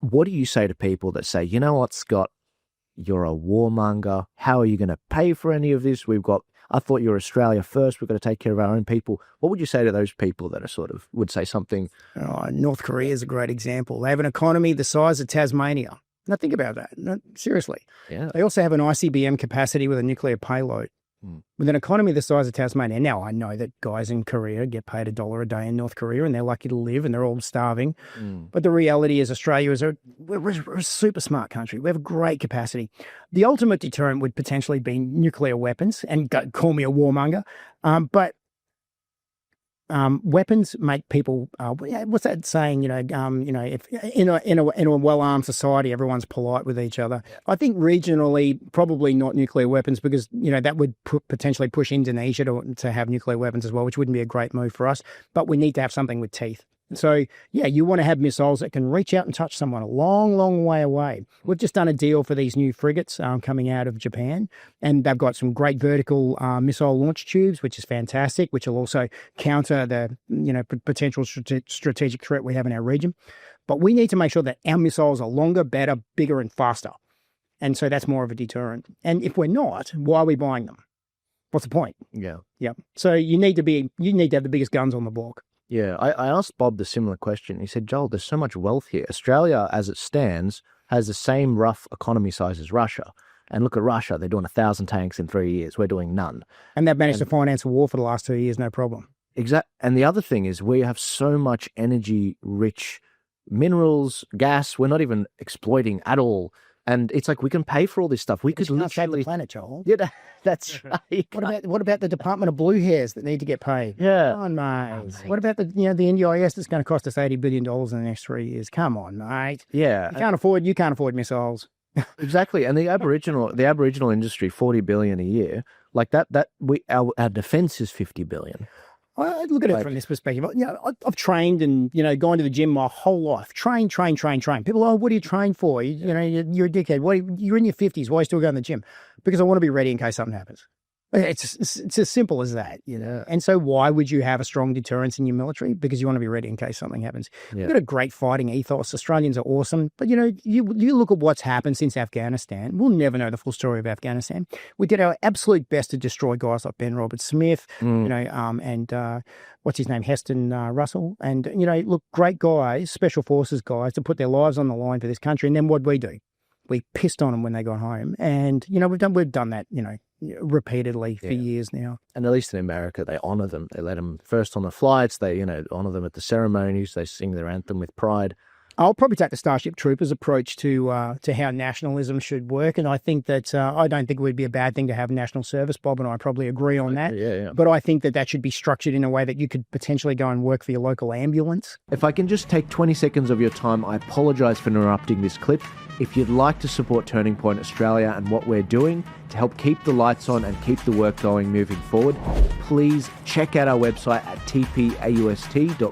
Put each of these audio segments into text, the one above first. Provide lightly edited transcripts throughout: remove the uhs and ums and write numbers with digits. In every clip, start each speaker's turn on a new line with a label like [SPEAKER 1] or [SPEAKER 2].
[SPEAKER 1] What do you say to people that say, you know what, Scott, you're a warmonger. How are you going to pay for any of this? I thought you were Australia first. We've got to take care of our own people. What would you say to those people that are would say something?
[SPEAKER 2] North Korea is a great example. They have an economy the size of Tasmania. Now think about that. No, seriously.
[SPEAKER 1] Yeah.
[SPEAKER 2] They also have an ICBM capacity with a nuclear payload. With an economy the size of Tasmania. Now, I know that guys in Korea get paid $1 a day in North Korea and they're lucky to live and they're all starving. But the reality is Australia is we're a super smart country. We have a great capacity. The ultimate deterrent would potentially be nuclear weapons, and call me a warmonger. But weapons make people. What's that saying? If in a well-armed society, everyone's polite with each other. Yeah. I think regionally, probably not nuclear weapons, because that would potentially push Indonesia to have nuclear weapons as well, which wouldn't be a great move for us. But we need to have something with teeth. So, yeah, you want to have missiles that can reach out and touch someone a long, long way away. We've just done a deal for these new frigates coming out of Japan, and they've got some great vertical missile launch tubes, which is fantastic, which will also counter the potential strategic threat we have in our region. But we need to make sure that our missiles are longer, better, bigger, and faster. And so that's more of a deterrent. And if we're not, why are we buying them? What's the point?
[SPEAKER 1] Yeah.
[SPEAKER 2] Yeah. So you need to have the biggest guns on the block.
[SPEAKER 1] Yeah, I asked Bob the similar question. He said, Joel, there's so much wealth here. Australia, as it stands, has the same rough economy size as Russia. And look at Russia. They're doing 1,000 tanks in 3 years. We're doing none.
[SPEAKER 2] And they've managed to finance a war for the last 2 years, no problem.
[SPEAKER 1] Exactly. And the other thing is we have so much energy-rich minerals, gas, we're not even exploiting at all. And it's like we can pay for all this stuff. We could
[SPEAKER 2] literally save the planet, Joel.
[SPEAKER 1] Yeah, that's right.
[SPEAKER 2] What about the Department of Blue Hairs that need to get paid?
[SPEAKER 1] Yeah.
[SPEAKER 2] Come on, mate. What about the NDIS that's going to cost us $80 billion in the next 3 years? Come on, mate.
[SPEAKER 1] Yeah.
[SPEAKER 2] You can't afford missiles.
[SPEAKER 1] Exactly. And the Aboriginal industry, $40 billion a year, like our defense is $50 billion.
[SPEAKER 2] I look at it from this perspective. I've trained and, gone to the gym my whole life. Train. People, what do you train for? You're a dickhead. You're in your 50s. Why are you still going to the gym? Because I want to be ready in case something happens. It's as simple as that, And so why would you have a strong deterrence in your military? Because you want to be ready in case something happens. Yeah. We've got a great fighting ethos. Australians are awesome. But, you look at what's happened since Afghanistan. We'll never know the full story of Afghanistan. We did our absolute best to destroy guys like Ben Roberts-Smith, and what's his name, Heston Russell. And, look, great guys, special forces guys, to put their lives on the line for this country. And then what'd we do? We pissed on them when they got home. And, we've done that, repeatedly for years now.
[SPEAKER 1] And at least in America, they honor them. They let them first on the flights. They, honor them at the ceremonies. They sing their anthem with pride.
[SPEAKER 2] I'll probably take the Starship Troopers approach to how nationalism should work. And I think that I don't think it would be a bad thing to have national service. Bob and I probably agree on that.
[SPEAKER 1] Yeah.
[SPEAKER 2] But I think that should be structured in a way that you could potentially go and work for your local ambulance.
[SPEAKER 1] If I can just take 20 seconds of your time, I apologize for interrupting this clip. If you'd like to support Turning Point Australia and what we're doing to help keep the lights on and keep the work going moving forward, please check out our website at tpaust.com.au.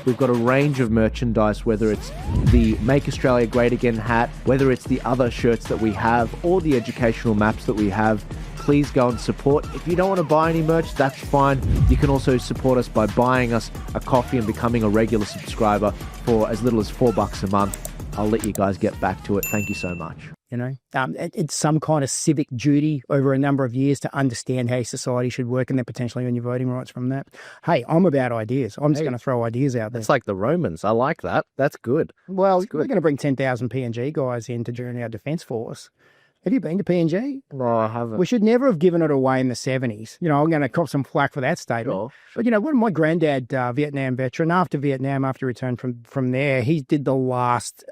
[SPEAKER 1] We've got a range of merchandise, whether it's the Make Australia Great Again hat, whether it's the other shirts that we have, or the educational maps that we have. Please go and support. If you don't want to buy any merch, that's fine. You can also support us by buying us a coffee and becoming a regular subscriber for as little as $4 a month. I'll let you guys get back to it. Thank you so much.
[SPEAKER 2] It's some kind of civic duty over a number of years to understand how society should work and then potentially earn your voting rights from that. Hey, I'm about ideas. I'm just going to throw ideas out there.
[SPEAKER 1] It's like the Romans. I like that. That's good.
[SPEAKER 2] Well, we're going to bring 10,000 PNG guys in to join our defence force. Have you been to PNG?
[SPEAKER 1] No, I haven't.
[SPEAKER 2] We should never have given it away in the 70s. I'm going to cop some flack for that statement. Sure. But, when my granddad, Vietnam veteran, after Vietnam, after he returned from there, he did the last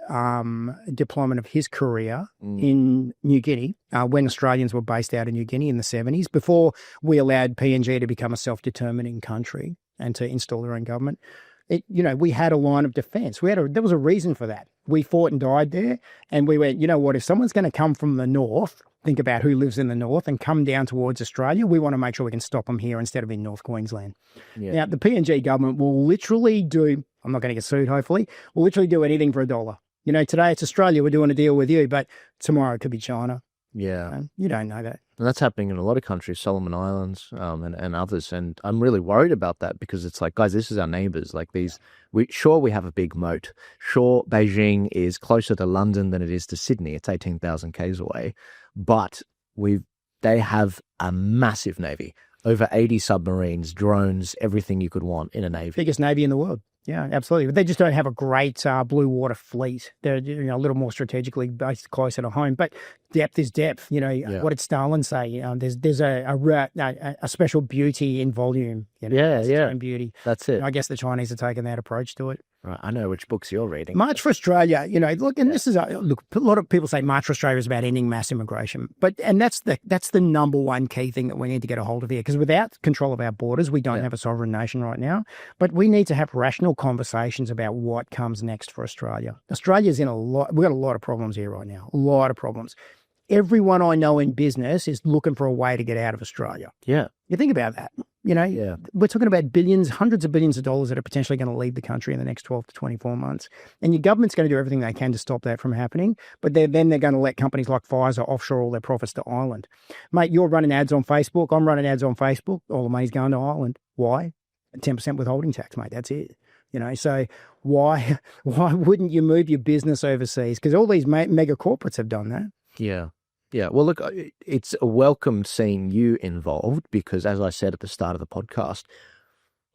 [SPEAKER 2] deployment of his career in New Guinea when Australians were based out in New Guinea in the 70s, before we allowed PNG to become a self-determining country and to install their own government. We had a line of defense. There was a reason for that. We fought and died there, and we went, if someone's going to come from the north, think about who lives in the north, and come down towards Australia, we want to make sure we can stop them here instead of in North Queensland. Yeah. Now, the PNG government will literally I'm not going to get sued, hopefully, will literally do anything for $1. Today it's Australia, we're doing a deal with you, but tomorrow it could be China.
[SPEAKER 1] Yeah.
[SPEAKER 2] You don't know that.
[SPEAKER 1] And that's happening in a lot of countries, Solomon Islands, and others. And I'm really worried about that because it's like, guys, this is our neighbors. Like we have a big moat. Sure, Beijing is closer to London than it is to Sydney. It's 18,000 k's away, but they have a massive navy, over 80 submarines, drones, everything you could want in a navy.
[SPEAKER 2] Biggest navy in the world. Yeah, absolutely. But they just don't have a great blue water fleet. They're a little more strategically based closer to home. But depth is depth. What did Stalin say? There's a special beauty in volume. And beauty.
[SPEAKER 1] That's it.
[SPEAKER 2] I guess the Chinese are taking that approach to it.
[SPEAKER 1] Right. I know which books you're reading.
[SPEAKER 2] March for Australia, look, and this is a lot of people say March for Australia is about ending mass immigration, and that's the number one key thing that we need to get a hold of here, because without control of our borders, we don't have a sovereign nation right now. But we need to have rational conversations about what comes next for Australia. Australia's we've got a lot of problems here right now, a lot of problems. Everyone I know in business is looking for a way to get out of Australia.
[SPEAKER 1] Yeah.
[SPEAKER 2] You think about that. We're talking about billions, hundreds of billions of dollars that are potentially going to leave the country in the next 12 to 24 months. And your government's going to do everything they can to stop that from happening. But then they're going to let companies like Pfizer offshore all their profits to Ireland. Mate, you're running ads on Facebook. I'm running ads on Facebook. All the money's going to Ireland. Why? 10% withholding tax, mate. That's it. So why wouldn't you move your business overseas? Because all these mega corporates have done that.
[SPEAKER 1] Yeah. Yeah. Well, look, it's a welcome seeing you involved because, as I said at the start of the podcast,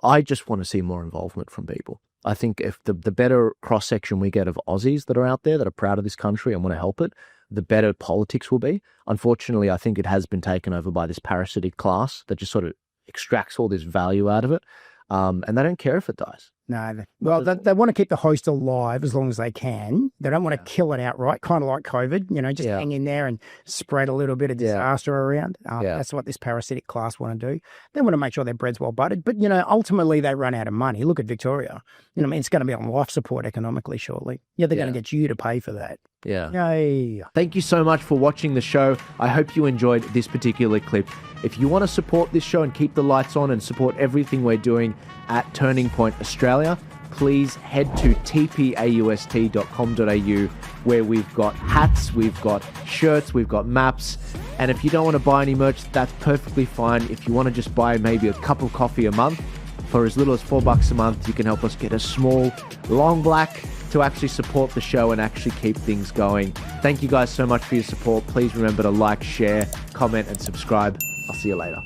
[SPEAKER 1] I just want to see more involvement from people. I think if the better cross-section we get of Aussies that are out there that are proud of this country and want to help it, the better politics will be. Unfortunately, I think it has been taken over by this parasitic class that just sort of extracts all this value out of it. And they don't care if it dies.
[SPEAKER 2] No, well, they want to keep the host alive as long as they can. They don't want to kill it outright, kind of like COVID, just hang in there and spread a little bit of disaster around. That's what this parasitic class want to do. They want to make sure their bread's well buttered. But, ultimately they run out of money. Look at Victoria. It's going to be on life support economically shortly. They're going to get you to pay for that.
[SPEAKER 1] Yeah.
[SPEAKER 2] Yay.
[SPEAKER 1] Thank you so much for watching the show. I hope you enjoyed this particular clip. If you want to support this show and keep the lights on and support everything we're doing at Turning Point Australia, please head to tpaust.com.au where we've got hats, we've got shirts, we've got maps. And if you don't want to buy any merch, that's perfectly fine. If you want to just buy maybe a cup of coffee a month for as little as $4 a month, you can help us get a small long black to actually support the show and actually keep things going. Thank you guys so much for your support. Please remember to like, share, comment, and subscribe. I'll see you later.